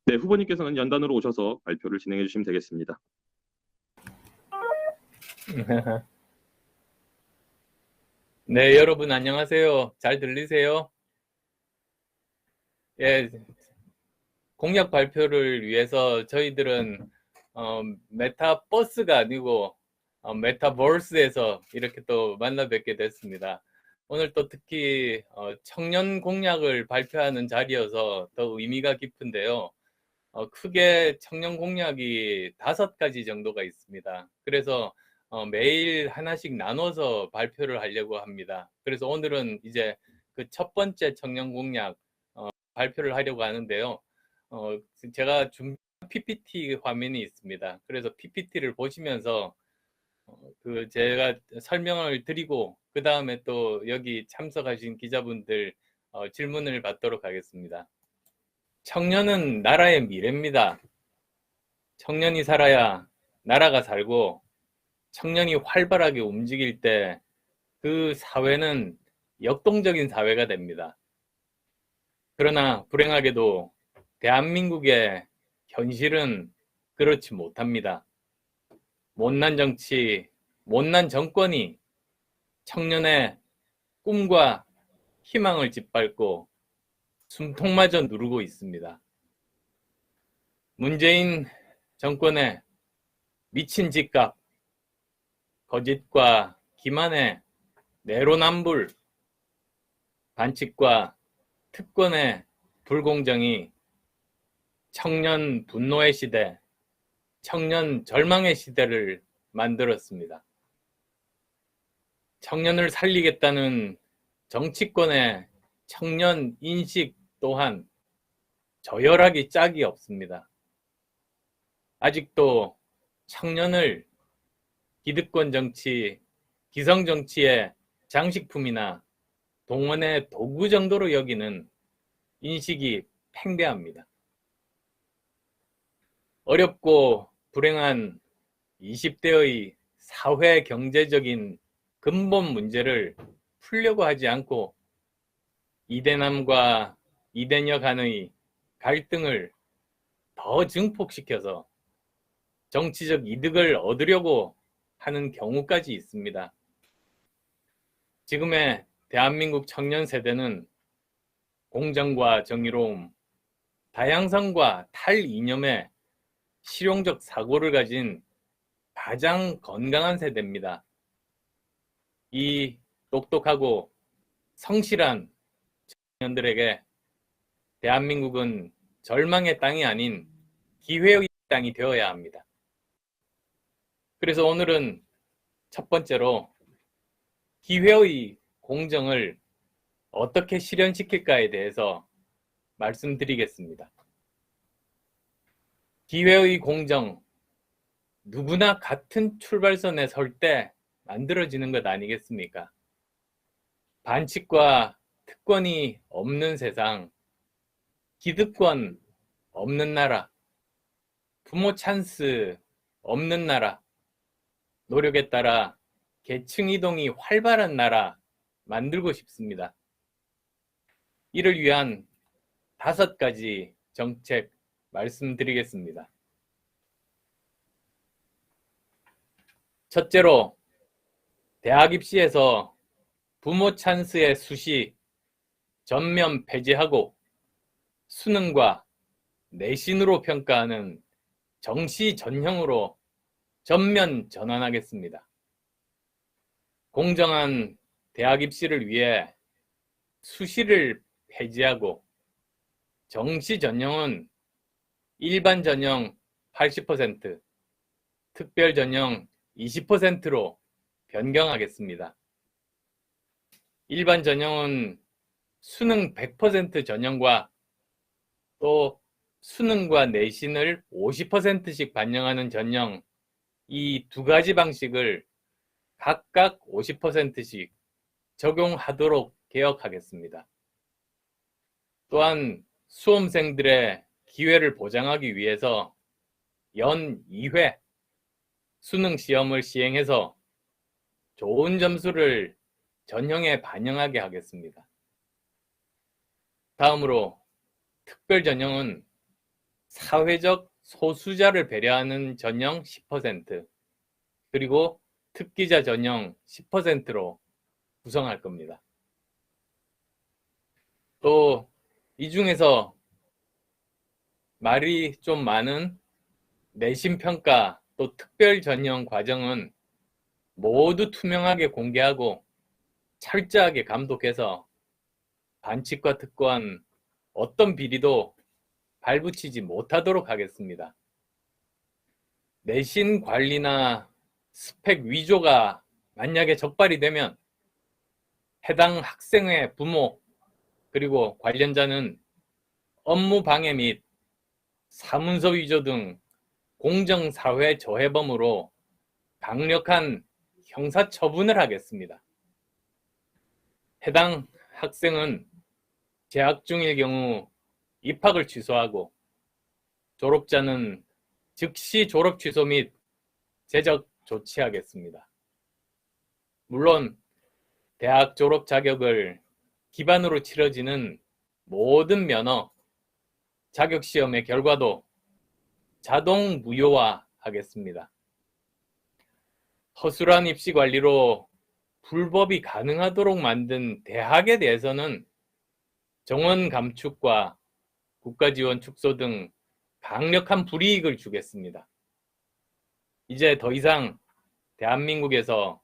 네, 후보님께서는 연단으로 오셔서 발표를 진행해 주시면 되겠습니다. 네, 여러분 안녕하세요. 잘 들리세요? 예, 공약 발표를 위해서 저희들은 메타버스가 아니고 메타버스에서 이렇게 또 만나 뵙게 됐습니다. 오늘 또 특히 청년 공약을 발표하는 자리여서 더 의미가 깊은데요. 크게 청년 공약이 5가지 정도가 있습니다. 그래서 매일 하나씩 나눠서 발표를 하려고 합니다. 그래서 오늘은 이제 그 첫 번째 청년 공약 발표를 하려고 하는데요. 제가 준비한 PPT 화면이 있습니다. 그래서 PPT를 보시면서 그 제가 설명을 드리고 그 다음에 또 여기 참석하신 기자분들 질문을 받도록 하겠습니다. 청년은 나라의 미래입니다. 청년이 살아야 나라가 살고 청년이 활발하게 움직일 때 그 사회는 역동적인 사회가 됩니다. 그러나 불행하게도 대한민국의 현실은 그렇지 못합니다. 못난 정치, 못난 정권이 청년의 꿈과 희망을 짓밟고 숨통마저 누르고 있습니다. 문재인 정권의 미친 집값, 거짓과 기만의 내로남불, 반칙과 특권의 불공정이 청년 분노의 시대, 청년 절망의 시대를 만들었습니다. 청년을 살리겠다는 정치권의 청년 인식 또한 저열하기 짝이 없습니다. 아직도 청년을 기득권 정치, 기성 정치의 장식품이나 동원의 도구 정도로 여기는 인식이 팽배합니다. 어렵고 불행한 20대의 사회 경제적인 근본 문제를 풀려고 하지 않고 이대남과 이대녀 간의 갈등을 더 증폭시켜서 정치적 이득을 얻으려고 하는 경우까지 있습니다. 지금의 대한민국 청년 세대는 공정과 정의로움, 다양성과 탈이념의 실용적 사고를 가진 가장 건강한 세대입니다. 이 똑똑하고 성실한 청년들에게 대한민국은 절망의 땅이 아닌 기회의 땅이 되어야 합니다. 그래서 오늘은 첫 번째로 기회의 공정을 어떻게 실현시킬까에 대해서 말씀드리겠습니다. 기회의 공정, 누구나 같은 출발선에 설 때 만들어지는 것 아니겠습니까? 반칙과 특권이 없는 세상, 기득권 없는 나라, 부모 찬스 없는 나라, 노력에 따라 계층 이동이 활발한 나라 만들고 싶습니다. 이를 위한 5가지 정책 말씀드리겠습니다. 첫째로 대학 입시에서 부모 찬스의 수시 전면 폐지하고 수능과 내신으로 평가하는 정시 전형으로 전면 전환하겠습니다. 공정한 대학 입시를 위해 수시를 폐지하고 정시 전형은 일반 전형 80%, 특별 전형 20%로 변경하겠습니다. 일반 전형은 수능 100% 전형과 또 수능과 내신을 50%씩 반영하는 전형, 이 2가지 방식을 각각 50%씩 적용하도록 개혁하겠습니다. 또한 수험생들의 기회를 보장하기 위해서 연 2회 수능 시험을 시행해서 좋은 점수를 전형에 반영하게 하겠습니다. 다음으로 특별 전형은 사회적 소수자를 배려하는 전형 10%, 그리고 특기자 전형 10%로 구성할 겁니다. 또 이 중에서 말이 좀 많은 내신평가 또 특별 전형 과정은 모두 투명하게 공개하고 철저하게 감독해서 반칙과 특권 어떤 비리도 발붙이지 못하도록 하겠습니다. 내신 관리나 스펙 위조가 만약에 적발이 되면 해당 학생의 부모 그리고 관련자는 업무 방해 및 사문서 위조 등 공정사회 저해범으로 강력한 형사처분을 하겠습니다. 해당 학생은 재학 중일 경우 입학을 취소하고 졸업자는 즉시 졸업 취소 및 제적 조치하겠습니다. 물론 대학 졸업 자격을 기반으로 치러지는 모든 면허, 자격시험의 결과도 자동 무효화하겠습니다. 허술한 입시 관리로 불법이 가능하도록 만든 대학에 대해서는 정원 감축과 국가지원 축소 등 강력한 불이익을 주겠습니다. 이제 더 이상 대한민국에서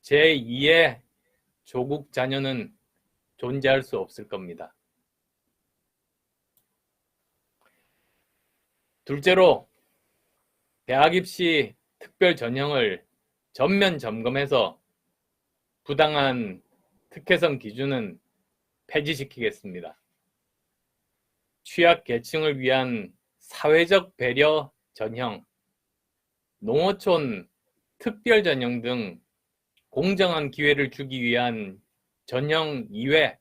제2의 조국 자녀는 존재할 수 없을 겁니다. 둘째로 대학 입시 특별 전형을 전면 점검해서 부당한 특혜성 기준은 폐지시키겠습니다. 취약 계층을 위한 사회적 배려 전형, 농어촌 특별 전형 등 공정한 기회를 주기 위한 전형 이외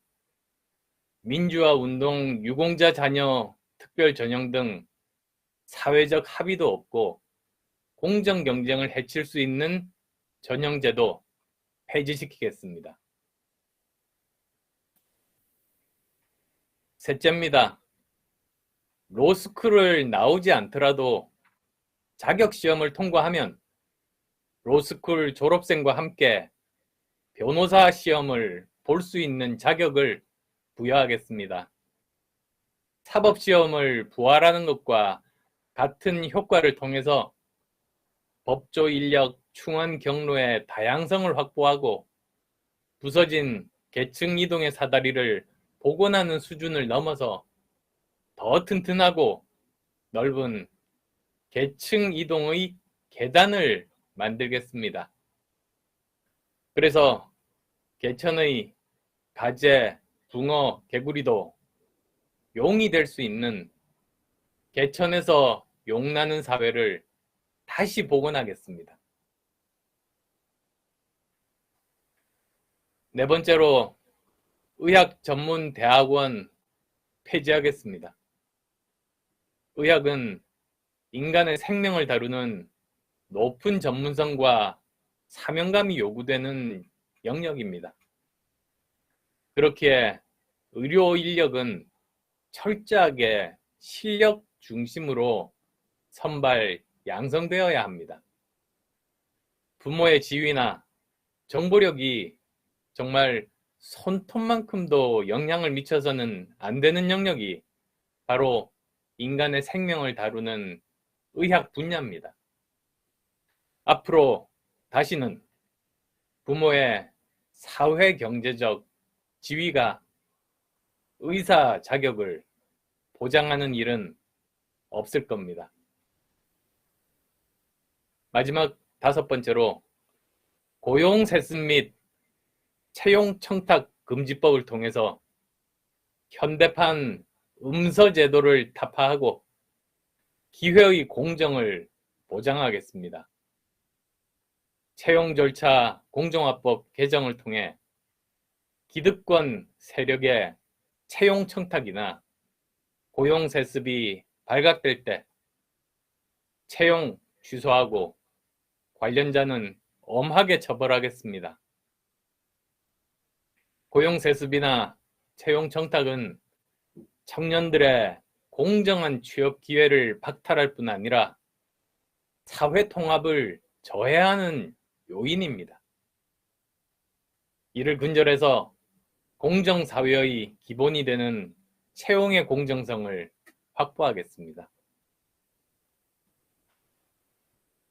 민주화 운동 유공자 자녀 특별 전형 등 사회적 합의도 없고 공정 경쟁을 해칠 수 있는 전형제도 폐지시키겠습니다. 셋째입니다. 로스쿨을 나오지 않더라도 자격시험을 통과하면 로스쿨 졸업생과 함께 변호사 시험을 볼 수 있는 자격을 부여하겠습니다. 사법시험을 부활하는 것과 같은 효과를 통해서 법조 인력 충원 경로의 다양성을 확보하고 부서진 계층 이동의 사다리를 복원하는 수준을 넘어서 더 튼튼하고 넓은 계층 이동의 계단을 만들겠습니다. 그래서 개천의 가재, 붕어, 개구리도 용이 될 수 있는 개천에서 용나는 사회를 다시 복원하겠습니다. 네 번째로 의학 전문 대학원 폐지하겠습니다. 의학은 인간의 생명을 다루는 높은 전문성과 사명감이 요구되는 영역입니다. 그렇기에 의료 인력은 철저하게 실력 중심으로 선발, 양성되어야 합니다. 부모의 지위나 정보력이 정말 손톱만큼도 영향을 미쳐서는 안 되는 영역이 바로 인간의 생명을 다루는 의학 분야입니다. 앞으로 다시는 부모의 사회 경제적 지위가 의사 자격을 보장하는 일은 없을 겁니다. 마지막 다섯 번째로 고용 세습 및 채용 청탁 금지법을 통해서 현대판 음서 제도를 타파하고 기회의 공정을 보장하겠습니다. 채용 절차 공정화법 개정을 통해 기득권 세력의 채용 청탁이나 고용 세습이 발각될 때 채용 취소하고 관련자는 엄하게 처벌하겠습니다. 고용 세습이나 채용 청탁은 청년들의 공정한 취업 기회를 박탈할 뿐 아니라 사회 통합을 저해하는 요인입니다. 이를 근절해서 공정사회의 기본이 되는 채용의 공정성을 확보하겠습니다.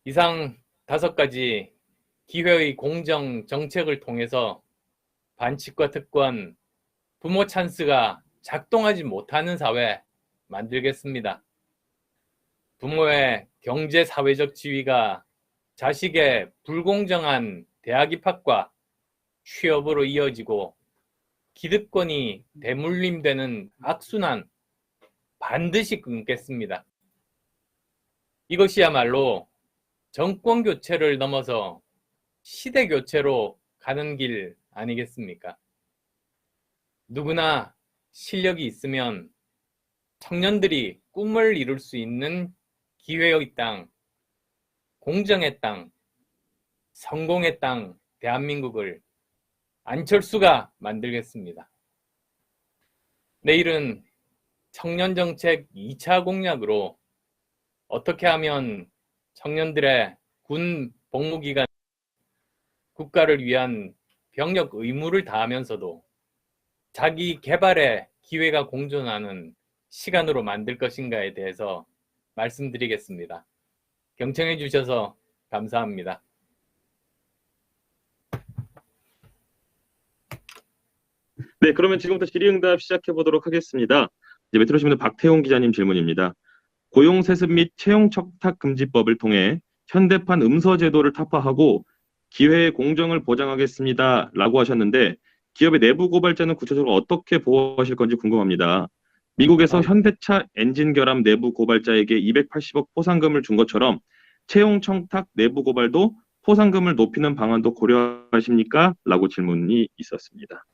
이상 5가지 기회의 공정 정책을 통해서 반칙과 특권, 부모 찬스가 작동하지 못하는 사회 만들겠습니다. 부모의 경제 사회적 지위가 자식의 불공정한 대학 입학과 취업으로 이어지고 기득권이 대물림되는 악순환 반드시 끊겠습니다. 이것이야말로 정권 교체를 넘어서 시대 교체로 가는 길 아니겠습니까? 누구나 실력이 있으면 청년들이 꿈을 이룰 수 있는 기회의 땅, 공정의 땅, 성공의 땅, 대한민국을 안철수가 만들겠습니다. 내일은 청년정책 2차 공약으로 어떻게 하면 청년들의 군 복무기간 국가를 위한 병역 의무를 다하면서도 자기 개발의 기회가 공존하는 시간으로 만들 것인가에 대해서 말씀드리겠습니다. 경청해 주셔서 감사합니다. 네, 그러면 지금부터 질의응답 시작해 보도록 하겠습니다. 이제 메트로신문의 박태용 기자님 질문입니다. 고용세습 및 채용청탁금지법을 통해 현대판 음서제도를 타파하고 기회의 공정을 보장하겠습니다. 라고 하셨는데 기업의 내부 고발자는 구체적으로 어떻게 보호하실 건지 궁금합니다. 미국에서 현대차 엔진 결함 내부 고발자에게 280억 포상금을 준 것처럼 채용청탁 내부 고발도 포상금을 높이는 방안도 고려하십니까? 라고 질문이 있었습니다.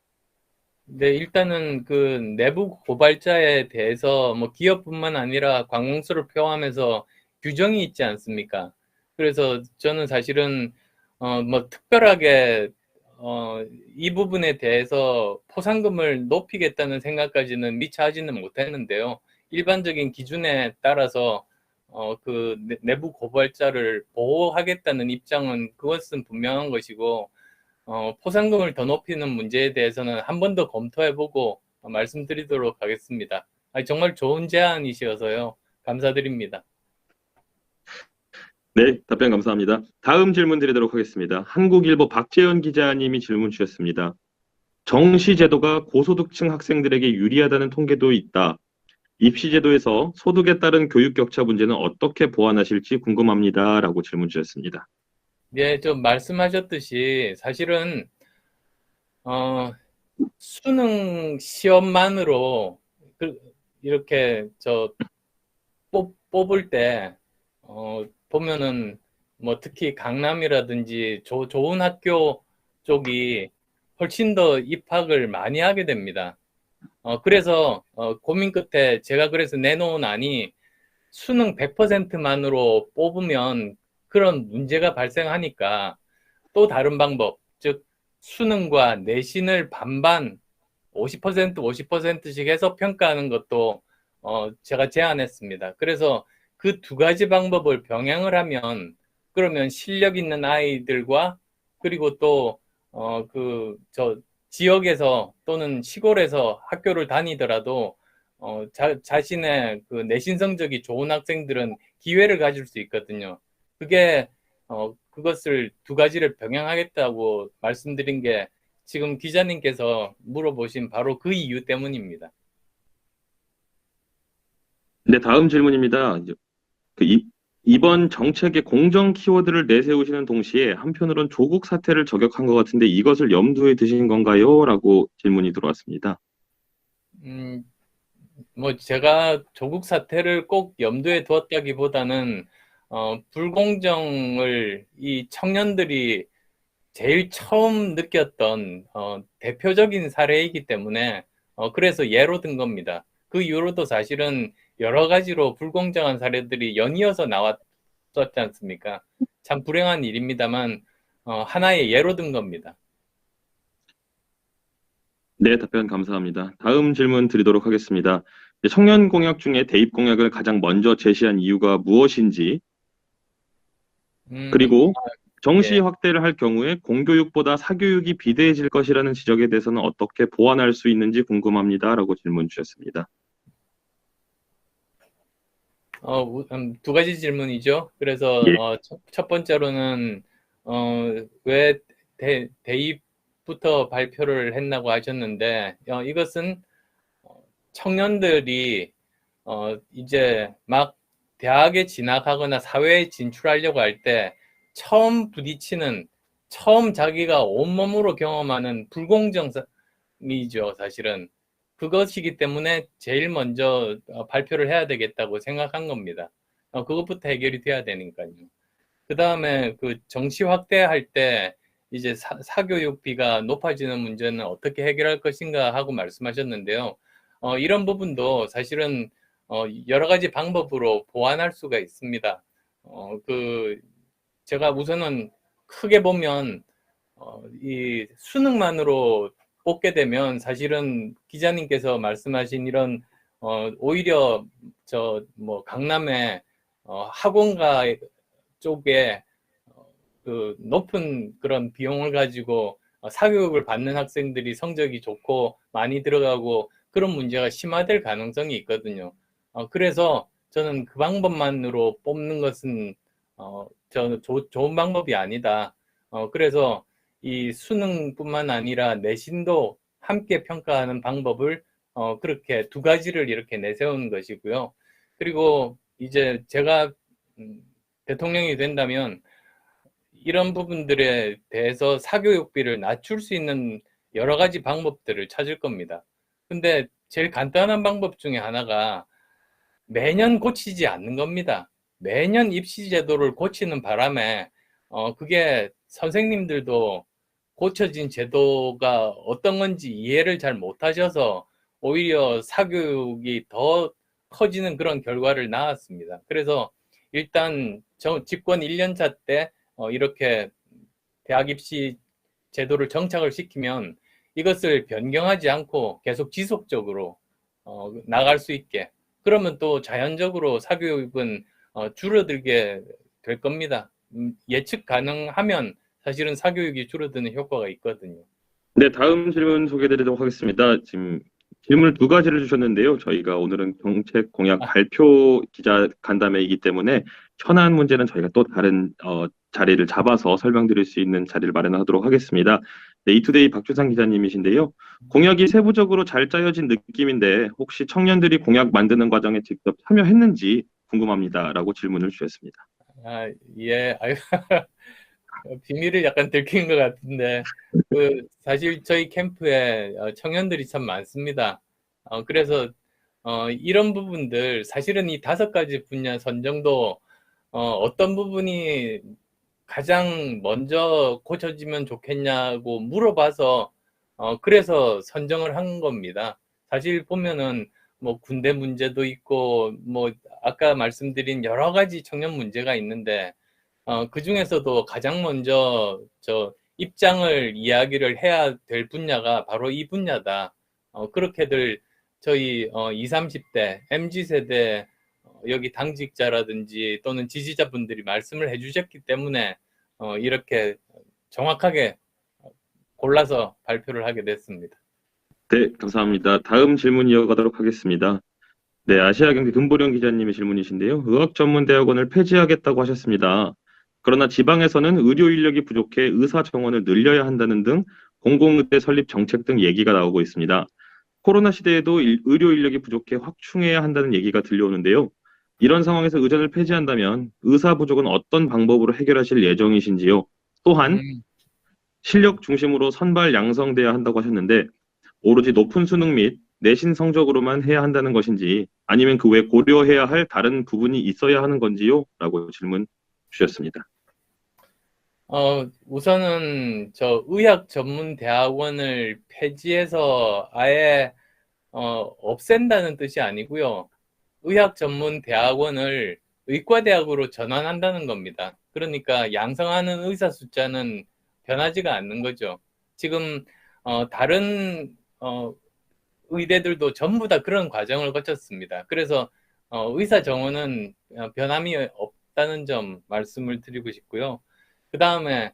네, 일단은 그 내부 고발자에 대해서 뭐 기업뿐만 아니라 관공서를 포함해서 규정이 있지 않습니까? 그래서 저는 사실은 뭐 특별하게 이 부분에 대해서 포상금을 높이겠다는 생각까지는 미처 하지는 못했는데요. 일반적인 기준에 따라서 그 내부 고발자를 보호하겠다는 입장은 그것은 분명한 것이고 포상금을 더 높이는 문제에 대해서는 한 번 더 검토해보고 말씀드리도록 하겠습니다. 정말 좋은 제안이셔서요. 감사드립니다. 네, 답변 감사합니다. 다음 질문 드리도록 하겠습니다. 한국일보 박재현 기자님이 질문 주셨습니다. 정시제도가 고소득층 학생들에게 유리하다는 통계도 있다. 입시제도에서 소득에 따른 교육 격차 문제는 어떻게 보완하실지 궁금합니다. 라고 질문 주셨습니다. 네, 좀 말씀하셨듯이 사실은 수능 시험만으로 이렇게 뽑을 때 보면은 뭐 특히 강남이라든지 좋은 학교 쪽이 훨씬 더 입학을 많이 하게 됩니다. 그래서 고민 끝에 제가 그래서 내놓은 안이 수능 100%만으로 뽑으면 그런 문제가 발생하니까 또 다른 방법, 즉 수능과 내신을 반반 50% 50%씩 해서 평가하는 것도 제가 제안했습니다. 그래서 그 2가지 방법을 병행을 하면 그러면 실력 있는 아이들과 그리고 또 지역에서 또는 시골에서 학교를 다니더라도 자신의 그 내신 성적이 좋은 학생들은 기회를 가질 수 있거든요. 그것을 2가지를 병행하겠다고 말씀드린 게 지금 기자님께서 물어보신 바로 그 이유 때문입니다. 네, 다음 질문입니다. 이번 정책의 공정 키워드를 내세우시는 동시에 한편으론 조국 사태를 저격한 것 같은데 이것을 염두에 두신 건가요? 라고 질문이 들어왔습니다. 뭐 제가 조국 사태를 꼭 염두에 두었다기보다는 불공정을 이 청년들이 제일 처음 느꼈던 대표적인 사례이기 때문에 그래서 예로 든 겁니다. 그 이후로도 사실은 여러 가지로 불공정한 사례들이 연이어서 나왔었지 않습니까? 참 불행한 일입니다만 하나의 예로 든 겁니다. 네, 답변 감사합니다. 다음 질문 드리도록 하겠습니다. 청년 공약 중에 대입 공약을 가장 먼저 제시한 이유가 무엇인지, 음, 그리고 정시 예. 확대를 할 경우에 공교육보다 사교육이 비대해질 것이라는 지적에 대해서는 어떻게 보완할 수 있는지 궁금합니다라고 질문 주셨습니다. 두 가지 질문이죠. 그래서 예, 첫 번째로는 왜 대입부터 발표를 했나고 하셨는데 이것은 청년들이 이제 막 대학에 진학하거나 사회에 진출하려고 할 때 처음 부딪히는 처음 자기가 온몸으로 경험하는 불공정이죠, 사실은. 그것이기 때문에 제일 먼저 발표를 해야 되겠다고 생각한 겁니다. 그것부터 해결이 돼야 되니까요. 그 다음에 그 정시 확대할 때 이제 사교육비가 높아지는 문제는 어떻게 해결할 것인가 하고 말씀하셨는데요. 이런 부분도 사실은 여러 가지 방법으로 보완할 수가 있습니다. 그 제가 우선은 크게 보면 이 수능만으로 뽑게 되면 사실은 기자님께서 말씀하신 이런 오히려 저 뭐 강남의 학원가 쪽에 그 높은 그런 비용을 가지고 사교육을 받는 학생들이 성적이 좋고 많이 들어가고 그런 문제가 심화될 가능성이 있거든요. 그래서 저는 그 방법만으로 뽑는 것은 저는 좋은 방법이 아니다. 그래서 이 수능뿐만 아니라 내신도 함께 평가하는 방법을 그렇게 두 가지를 이렇게 내세우는 것이고요. 그리고 이제 제가 대통령이 된다면 이런 부분들에 대해서 사교육비를 낮출 수 있는 여러 가지 방법들을 찾을 겁니다. 근데 제일 간단한 방법 중에 하나가 매년 고치지 않는 겁니다. 매년 입시 제도를 고치는 바람에 그게 선생님들도 고쳐진 제도가 어떤 건지 이해를 잘 못하셔서 오히려 사교육이 더 커지는 그런 결과를 낳았습니다. 그래서 일단 집권 1년차 때 이렇게 대학 입시 제도를 정착을 시키면 이것을 변경하지 않고 계속 지속적으로 나갈 수 있게 그러면 또 자연적으로 사교육은 줄어들게 될 겁니다. 예측 가능하면 사실은 사교육이 줄어드는 효과가 있거든요. 네, 다음 질문 소개드리도록 하겠습니다. 지금 질문을 두 가지를 주셨는데요. 저희가 오늘은 정책 공약 아, 발표 기자 간담회이기 때문에 현안 문제는 저희가 또 다른 자리를 잡아서 설명드릴 수 있는 자리를 마련하도록 하겠습니다. 네, 이투데이 박주상 기자님이신데요. 공약이 세부적으로 잘 짜여진 느낌인데 혹시 청년들이 공약 만드는 과정에 직접 참여했는지 궁금합니다라고 질문을 주셨습니다. 예, 아유, 비밀을 약간 들킨 것 같은데, 사실 저희 캠프에 청년들이 참 많습니다. 그래서, 이런 부분들, 사실은 이 다섯 가지 분야 선정도, 어떤 부분이 가장 먼저 고쳐지면 좋겠냐고 물어봐서 그래서 선정을 한 겁니다. 사실 보면은 뭐 군대 문제도 있고 뭐 아까 말씀드린 여러 가지 청년 문제가 있는데 그 중에서도 가장 먼저 저 입장을 이야기를 해야 될 분야가 바로 이 분야다. 그렇게들 저희 20, 30대 MZ세대 여기 당직자라든지 또는 지지자분들이 말씀을 해주셨기 때문에 이렇게 정확하게 골라서 발표를 하게 됐습니다. 네, 감사합니다. 다음 질문 이어가도록 하겠습니다. 네, 아시아경제 금보령 기자님의 질문이신데요. 의학전문대학원을 폐지하겠다고 하셨습니다. 그러나 지방에서는 의료 인력이 부족해 의사 정원을 늘려야 한다는 등 공공의대 설립 정책 등 얘기가 나오고 있습니다. 코로나 시대에도 의료 인력이 부족해 확충해야 한다는 얘기가 들려오는데요. 이런 상황에서 의전을 폐지한다면 의사 부족은 어떤 방법으로 해결하실 예정이신지요? 또한 음, 실력 중심으로 선발 양성돼야 한다고 하셨는데 오로지 높은 수능 및 내신 성적으로만 해야 한다는 것인지 아니면 그 외 고려해야 할 다른 부분이 있어야 하는 건지요? 라고 질문 주셨습니다. 우선은 저 의학 전문 대학원을 폐지해서 아예 없앤다는 뜻이 아니고요. 의학 전문 대학원을 의과대학으로 전환한다는 겁니다. 그러니까 양성하는 의사 숫자는 변하지가 않는 거죠. 지금 다른 의대들도 전부 다 그런 과정을 거쳤습니다. 그래서 의사 정원은 변함이 없다는 점 말씀을 드리고 싶고요. 그 다음에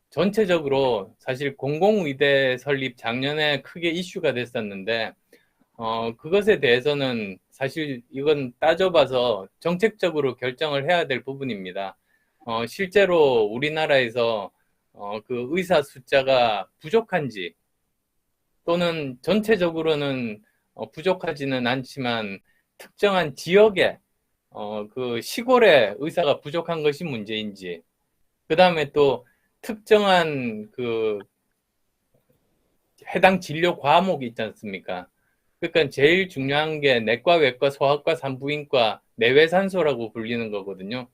전체적으로 사실 공공의대 설립 작년에 크게 이슈가 됐었는데 그것에 대해서는 사실 이건 따져봐서 정책적으로 결정을 해야 될 부분입니다. 실제로 우리나라에서 그 의사 숫자가 부족한지 또는 전체적으로는 부족하지는 않지만 특정한 지역에 그 시골에 의사가 부족한 것이 문제인지, 그 다음에 또 특정한 그 해당 진료 과목이 있지 않습니까? 그러니까 제일 중요한 게 내과, 외과, 소아과, 산부인과, 내외산소라고 불리는 거거든요.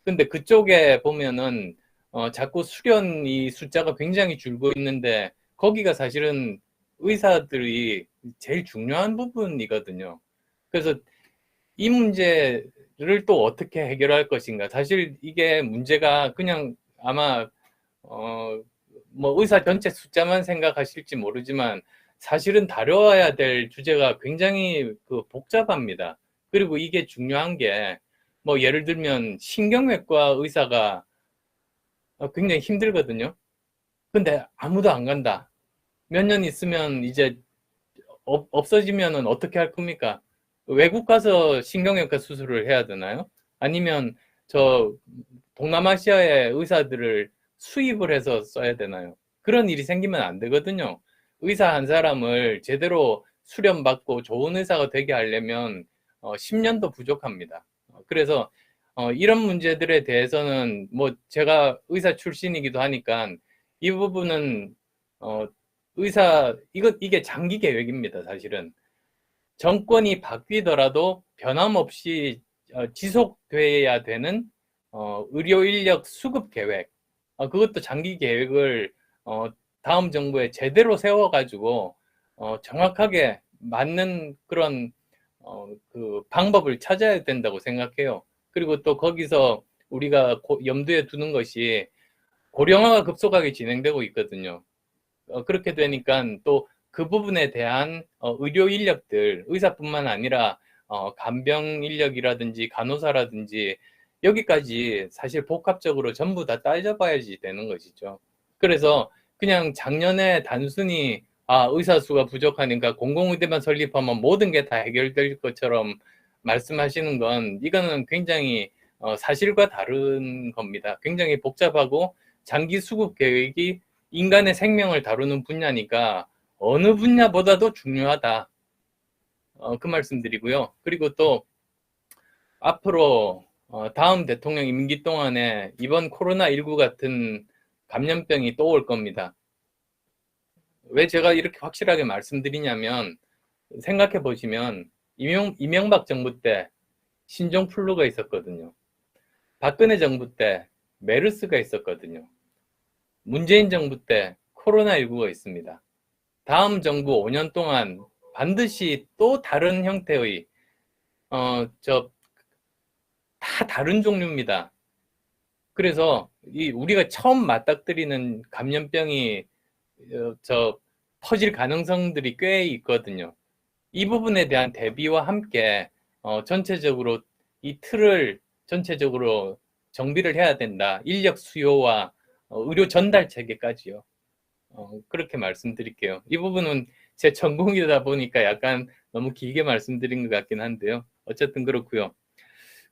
근데 그쪽에 보면은 자꾸 수련이 숫자가 굉장히 줄고 있는데 거기가 사실은 의사들이 제일 중요한 부분이거든요. 그래서 이 문제를 또 어떻게 해결할 것인가? 사실 이게 문제가 그냥 아마 뭐 의사 전체 숫자만 생각하실지 모르지만 사실은 다뤄야 될 주제가 굉장히 그 복잡합니다. 그리고 이게 중요한 게 뭐 예를 들면 신경외과 의사가 굉장히 힘들거든요. 근데 아무도 안 간다. 몇 년 있으면 이제 없어지면은 어떻게 할 겁니까? 외국 가서 신경외과 수술을 해야 되나요? 아니면 저 동남아시아의 의사들을 수입을 해서 써야 되나요? 그런 일이 생기면 안 되거든요. 의사 한 사람을 제대로 수련받고 좋은 의사가 되게 하려면 10년도 부족합니다. 그래서 이런 문제들에 대해서는 뭐 제가 의사 출신이기도 하니까 이 부분은 이게 장기 계획입니다, 사실은. 정권이 바뀌더라도 변함없이 지속돼야 되는 의료 인력 수급 계획, 그것도 장기 계획을 다음 정부에 제대로 세워가지고 정확하게 맞는 그런 그 방법을 찾아야 된다고 생각해요. 그리고 또 거기서 우리가 염두에 두는 것이 고령화가 급속하게 진행되고 있거든요. 그렇게 되니까 또 그 부분에 대한 의료 인력들, 의사뿐만 아니라 간병 인력이라든지 간호사라든지 여기까지 사실 복합적으로 전부 다 따져봐야지 되는 것이죠. 그래서 그냥 작년에 단순히 의사 수가 부족하니까 공공의대만 설립하면 모든 게 다 해결될 것처럼 말씀하시는 건 이거는 굉장히 사실과 다른 겁니다. 굉장히 복잡하고 장기 수급 계획이 인간의 생명을 다루는 분야니까 어느 분야보다도 중요하다. 그 말씀 드리고요. 그리고 또 앞으로 다음 대통령 임기 동안에 이번 코로나19 같은 감염병이 또 올 겁니다. 왜 제가 이렇게 확실하게 말씀드리냐면 생각해 보시면 이명박 정부 때 신종플루가 있었거든요. 박근혜 정부 때 메르스가 있었거든요. 문재인 정부 때 코로나19가 있습니다. 다음 정부 5년 동안 반드시 또 다른 형태의 다 다른 종류입니다. 그래서 우리가 처음 맞닥뜨리는 감염병이 퍼질 가능성들이 꽤 있거든요. 이 부분에 대한 대비와 함께 전체적으로 이 틀을 전체적으로 정비를 해야 된다. 인력 수요와 의료 전달 체계까지요. 그렇게 말씀드릴게요. 이 부분은 제 전공이다 보니까 약간 너무 길게 말씀드린 것 같긴 한데요. 어쨌든 그렇고요.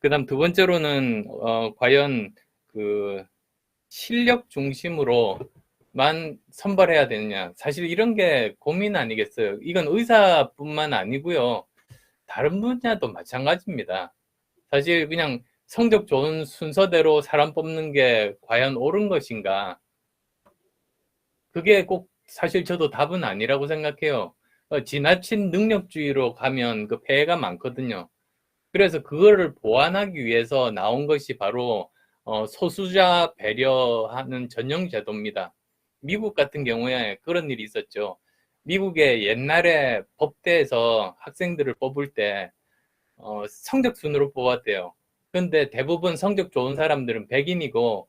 그다음 두 번째로는 과연 그 실력 중심으로만 선발해야 되느냐. 사실 이런 게 고민 아니겠어요. 이건 의사뿐만 아니고요. 다른 분야도 마찬가지입니다. 사실 그냥 성적 좋은 순서대로 사람 뽑는 게 과연 옳은 것인가? 그게 꼭 사실 저도 답은 아니라고 생각해요. 지나친 능력주의로 가면 그 폐해가 많거든요. 그래서 그거를 보완하기 위해서 나온 것이 바로 소수자 배려하는 전형 제도입니다. 미국 같은 경우에 그런 일이 있었죠. 미국의 옛날에 법대에서 학생들을 뽑을 때 성적 순으로 뽑았대요. 근데 대부분 성적 좋은 사람들은 백인이고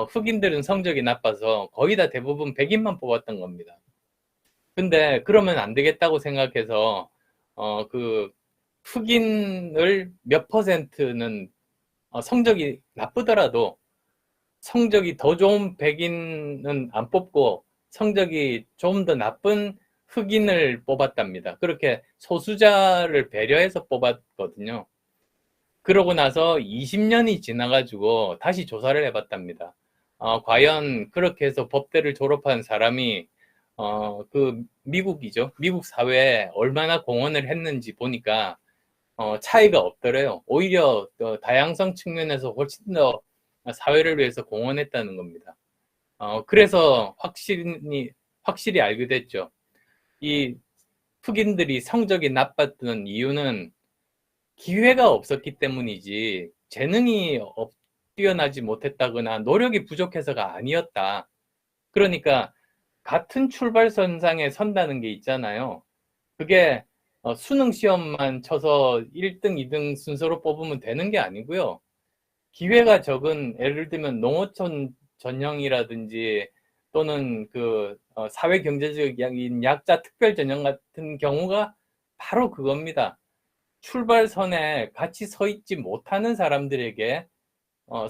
흑인들은 성적이 나빠서 거의 다 대부분 백인만 뽑았던 겁니다. 근데 그러면 안 되겠다고 생각해서 그 흑인을 몇 퍼센트는 성적이 나쁘더라도 성적이 더 좋은 백인은 안 뽑고 성적이 좀 더 나쁜 흑인을 뽑았답니다. 그렇게 소수자를 배려해서 뽑았거든요. 그러고 나서 20년이 지나가지고 다시 조사를 해봤답니다. 과연 그렇게 해서 법대를 졸업한 사람이 그 미국이죠. 미국 사회에 얼마나 공헌을 했는지 보니까 차이가 없더래요. 오히려 다양성 측면에서 훨씬 더 사회를 위해서 공헌했다는 겁니다. 그래서 확실히 알게 됐죠. 이 흑인들이 성적이 나빴던 이유는 기회가 없었기 때문이지 재능이 뛰어나지 못했다거나 노력이 부족해서가 아니었다. 그러니까 같은 출발선상에 선다는 게 있잖아요. 그게 수능 시험만 쳐서 1등, 2등 순서로 뽑으면 되는 게 아니고요. 기회가 적은 예를 들면 농어촌 전형이라든지 또는 그 사회 경제적인 약자 특별 전형 같은 경우가 바로 그겁니다. 출발선에 같이 서 있지 못하는 사람들에게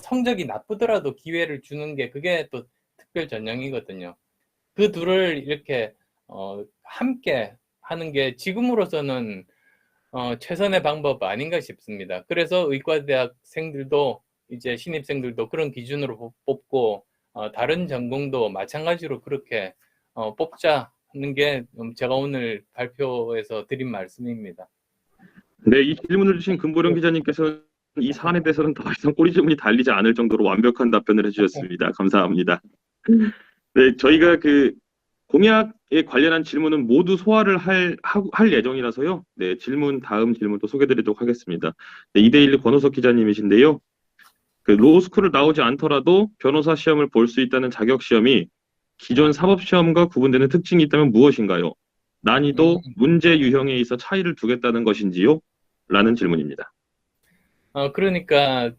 성적이 나쁘더라도 기회를 주는 게 그게 또 특별 전형이거든요. 그 둘을 이렇게 함께 하는 게 지금으로서는 최선의 방법 아닌가 싶습니다. 그래서 의과대학생들도 이제 신입생들도 그런 기준으로 뽑고 다른 전공도 마찬가지로 그렇게 뽑자는 게 제가 오늘 발표에서 드린 말씀입니다. 네, 이 질문을 주신 금보령 기자님께서는 이 사안에 대해서는 더 이상 꼬리주문이 달리지 않을 정도로 완벽한 답변을 해주셨습니다. 감사합니다. 네, 저희가 그 공약에 관련한 질문은 모두 소화를 할 예정이라서요. 네, 다음 질문 또 소개드리도록 하겠습니다. 네, 2대1 권호석 기자님이신데요. 그 로스쿨을 나오지 않더라도 변호사 시험을 볼 수 있다는 자격 시험이 기존 사법 시험과 구분되는 특징이 있다면 무엇인가요? 난이도, 문제 유형에 있어 차이를 두겠다는 것인지요? 라는 질문입니다. 그러니까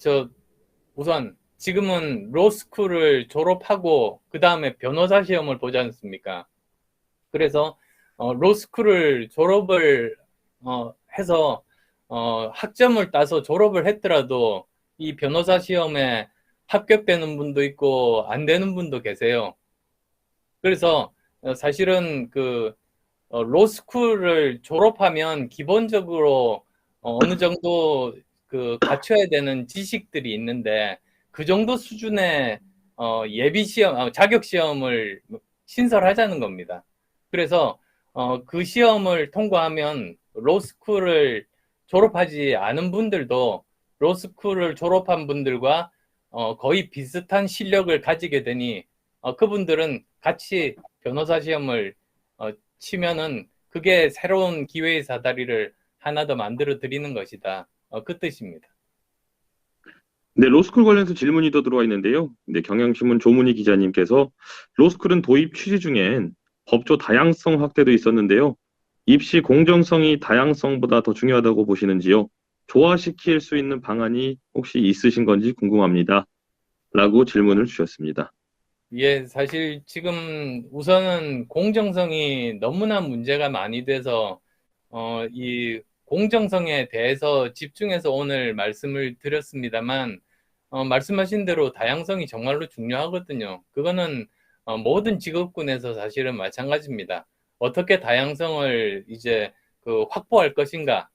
우선 지금은 로스쿨을 졸업하고 그 다음에 변호사 시험을 보지 않습니까? 그래서 로스쿨을 졸업을 해서 학점을 따서 졸업을 했더라도 이 변호사 시험에 합격되는 분도 있고 안 되는 분도 계세요. 그래서 사실은 그 로스쿨을 졸업하면 기본적으로 어느 정도 그 갖춰야 되는 지식들이 있는데 그 정도 수준의 예비 시험, 자격 시험을 신설하자는 겁니다. 그래서 그 시험을 통과하면 로스쿨을 졸업하지 않은 분들도 로스쿨을 졸업한 분들과 거의 비슷한 실력을 가지게 되니 그분들은 같이 변호사 시험을 치면은 그게 새로운 기회의 사다리를 하나 더 만들어 드리는 것이다. 그 뜻입니다. 네, 로스쿨 관련해서 질문이 더 들어와 있는데요. 네, 경향신문 조문희 기자님께서 로스쿨은 도입 취지 중엔 법조 다양성 확대도 있었는데요. 입시 공정성이 다양성보다 더 중요하다고 보시는지요? 조화시킬 수 있는 방안이 혹시 있으신 건지 궁금합니다. 라고 질문을 주셨습니다. 예, 사실 지금 우선은 공정성이 너무나 문제가 많이 돼서 이 공정성에 대해서 집중해서 오늘 말씀을 드렸습니다만 말씀하신 대로 다양성이 정말로 중요하거든요. 그거는 모든 직업군에서 사실은 마찬가지입니다. 어떻게 다양성을 이제 그 확보할 것인가?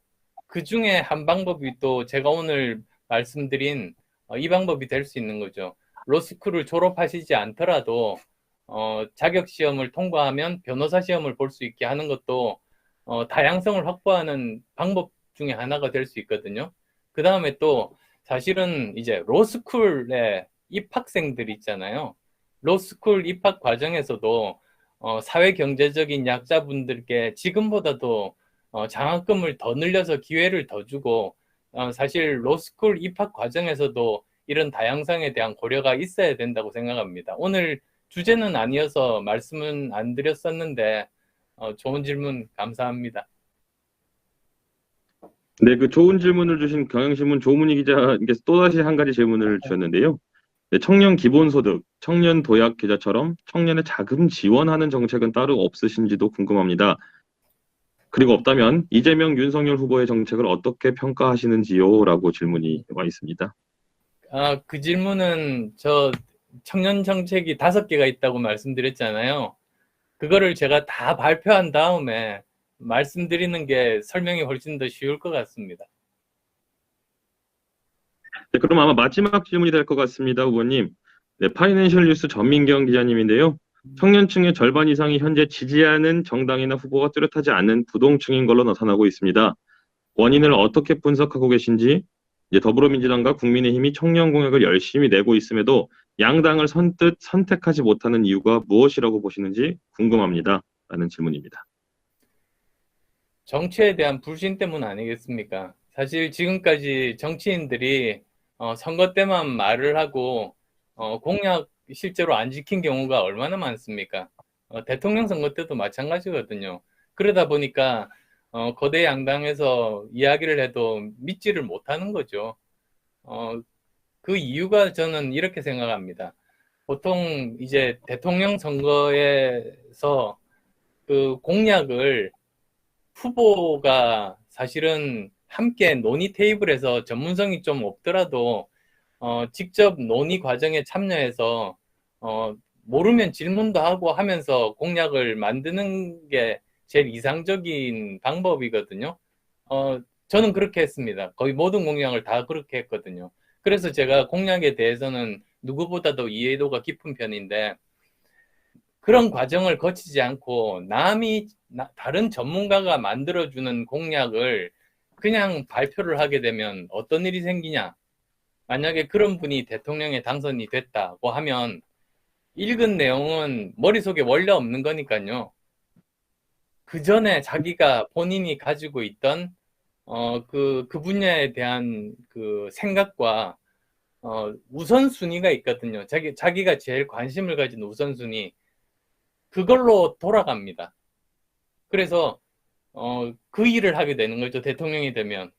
그 중에 한 방법이 또 제가 오늘 말씀드린 이 방법이 될 수 있는 거죠. 로스쿨을 졸업하시지 않더라도 자격 시험을 통과하면 변호사 시험을 볼 수 있게 하는 것도 다양성을 확보하는 방법 중에 하나가 될 수 있거든요. 그 다음에 또 사실은 이제 로스쿨의 입학생들 있잖아요. 로스쿨 입학 과정에서도 사회 경제적인 약자분들께 지금보다도 장학금을 더 늘려서 기회를 더 주고 사실 로스쿨 입학 과정에서도 이런 다양성에 대한 고려가 있어야 된다고 생각합니다. 오늘 주제는 아니어서 말씀은 안 드렸었는데 좋은 질문 감사합니다. 네, 그 좋은 질문을 주신 경향신문 조문희 기자님께서 또다시 한 가지 질문을 주셨는데요. 네, 청년 기본소득, 청년 도약 계좌처럼 청년의 자금 지원하는 정책은 따로 없으신지도 궁금합니다. 그리고 없다면 이재명, 윤석열 후보의 정책을 어떻게 평가하시는지요? 라고 질문이 와 있습니다. 그 질문은 저 청년 정책이 5개가 있다고 말씀드렸잖아요. 그거를 제가 다 발표한 다음에 말씀드리는 게 설명이 훨씬 더 쉬울 것 같습니다. 네, 그럼 아마 마지막 질문이 될 것 같습니다, 후보님. 네, 파이낸셜 뉴스 전민경 기자님인데요. 청년층의 절반 이상이 현재 지지하는 정당이나 후보가 뚜렷하지 않은 부동층인 걸로 나타나고 있습니다. 원인을 어떻게 분석하고 계신지, 이제 더불어민주당과 국민의힘이 청년 공약을 열심히 내고 있음에도 양당을 선뜻 선택하지 못하는 이유가 무엇이라고 보시는지 궁금합니다. 라는 질문입니다. 정치에 대한 불신 때문 아니겠습니까? 사실 지금까지 정치인들이 선거 때만 말을 하고 공약 실제로 안 지킨 경우가 얼마나 많습니까? 대통령 선거 때도 마찬가지거든요. 그러다 보니까 거대 양당에서 이야기를 해도 믿지를 못하는 거죠. 그 이유가 저는 이렇게 생각합니다. 보통 이제 대통령 선거에서 그 공약을 후보가 사실은 함께 논의 테이블에서 전문성이 좀 없더라도 직접 논의 과정에 참여해서 모르면 질문도 하고 하면서 공약을 만드는 게 제일 이상적인 방법이거든요. 저는 그렇게 했습니다. 거의 모든 공약을 다 그렇게 했거든요. 그래서 제가 공약에 대해서는 누구보다도 이해도가 깊은 편인데 그런 과정을 거치지 않고 다른 전문가가 만들어주는 공약을 그냥 발표를 하게 되면 어떤 일이 생기냐? 만약에 그런 분이 대통령에 당선이 됐다고 하면 읽은 내용은 머릿속에 원래 없는 거니까요. 그 전에 자기가 본인이 가지고 있던 그 분야에 대한 그 생각과 우선순위가 있거든요. 자기가 제일 관심을 가진 우선순위. 그걸로 돌아갑니다. 그래서 그 일을 하게 되는 거죠. 대통령이 되면.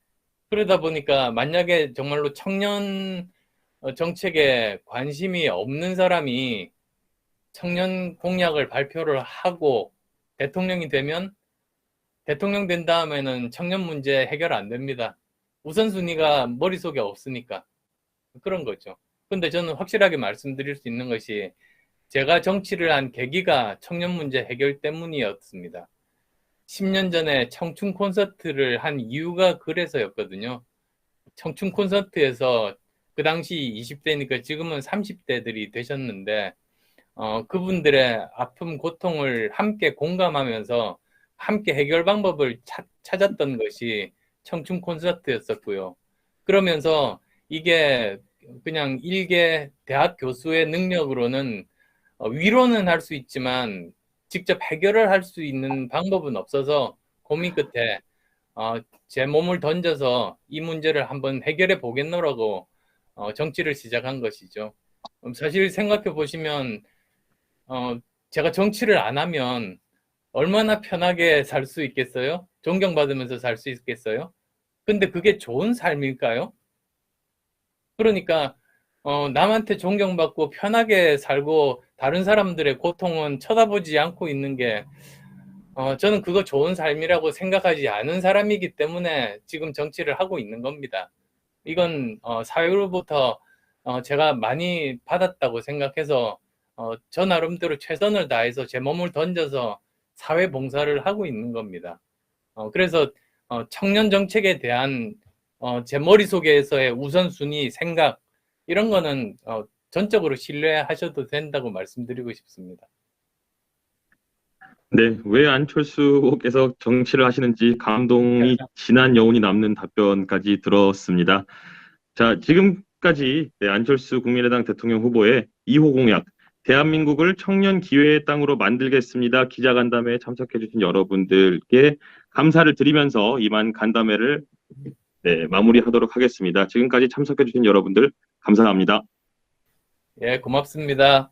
그러다 보니까 만약에 정말로 청년 정책에 관심이 없는 사람이 청년 공약을 발표를 하고 대통령이 되면 대통령 된 다음에는 청년 문제 해결 안 됩니다. 우선순위가 머릿속에 없으니까. 그런 거죠. 근데 저는 확실하게 말씀드릴 수 있는 것이 제가 정치를 한 계기가 청년 문제 해결 때문이었습니다. 10년 전에 청춘 콘서트를 한 이유가 그래서였거든요. 청춘 콘서트에서 그 당시 20대니까 지금은 30대들이 되셨는데 그분들의 아픔, 고통을 함께 공감하면서 함께 해결 방법을 찾았던 것이 청춘 콘서트였었고요. 그러면서 이게 그냥 일개 대학 교수의 능력으로는 위로는 할 수 있지만 직접 해결을 할 수 있는 방법은 없어서 고민 끝에 제 몸을 던져서 이 문제를 한번 해결해 보겠노라고 정치를 시작한 것이죠. 사실 생각해 보시면 제가 정치를 안 하면 얼마나 편하게 살 수 있겠어요? 존경받으면서 살 수 있겠어요? 근데 그게 좋은 삶일까요? 그러니까 남한테 존경받고 편하게 살고 다른 사람들의 고통은 쳐다보지 않고 있는 게 저는 그거 좋은 삶이라고 생각하지 않은 사람이기 때문에 지금 정치를 하고 있는 겁니다. 이건 사회로부터 제가 많이 받았다고 생각해서 저 나름대로 최선을 다해서 제 몸을 던져서 사회 봉사를 하고 있는 겁니다. 그래서 청년 정책에 대한 제 머릿속에서의 우선순위, 생각 이런 거는 전적으로 신뢰하셔도 된다고 말씀드리고 싶습니다. 네, 왜 안철수 후보께서 정치를 하시는지 감동이 진한 여운이 남는 답변까지 들었습니다. 자, 지금까지 안철수 국민의당 대통령 후보의 2호 공약, 대한민국을 청년 기회의 땅으로 만들겠습니다. 기자간담회에 참석해주신 여러분들께 감사를 드리면서 이만 간담회를 마무리하도록 하겠습니다. 지금까지 참석해주신 여러분들 감사합니다. 예, 고맙습니다.